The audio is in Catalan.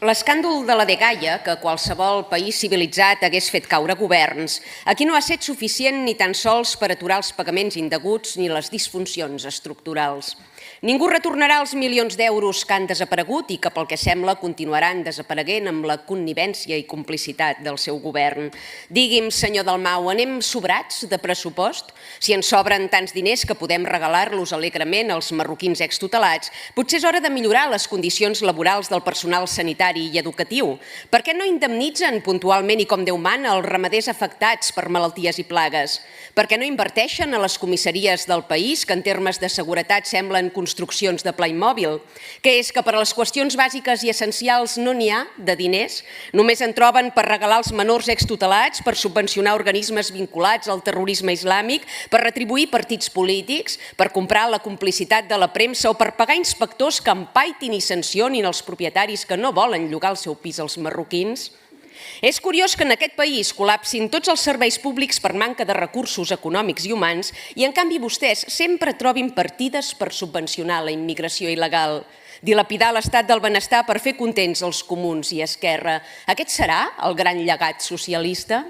L'escàndol de la dgaia, que qualsevol país civilitzat hagués fet caure governs, aquí no ha estat suficient ni tan sols per aturar els pagaments indeguts ni les disfuncions estructurals. Ningú retornarà els milions d'euros que han desaparegut i que, pel que sembla, continuaran desapareguent amb la connivència i complicitat del seu govern. Digui'm, senyor Dalmau, anem sobrats de pressupost? Si ens sobren tants diners que podem regalar-los alegrement als marroquins extutelats, potser és hora de millorar les condicions laborals del personal sanitari i educatiu. Per què no indemnitzen puntualment i com Déu mana els ramaders afectats per malalties i plagues? Per què no inverteixen a les comissaries del país, que en termes de seguretat semblen construccions de Playmobil? Què és que per a les qüestions bàsiques i essencials no n'hi ha de diners? Només en troben per regalar als menors extutelats, per subvencionar organismes vinculats al terrorisme islàmic, per retribuir partits polítics, per comprar la complicitat de la premsa o per pagar inspectors que empaitin i sancionin els propietaris que no volen llogar el seu pis als marroquins? És curiós que en aquest país col·lapsin tots els serveis públics per manca de recursos econòmics i humans i, en canvi, vostès sempre trobin partides per subvencionar la immigració il·legal. Dilapidar l'estat del benestar per fer contents els comuns i Esquerra. Aquest serà el gran llegat socialista?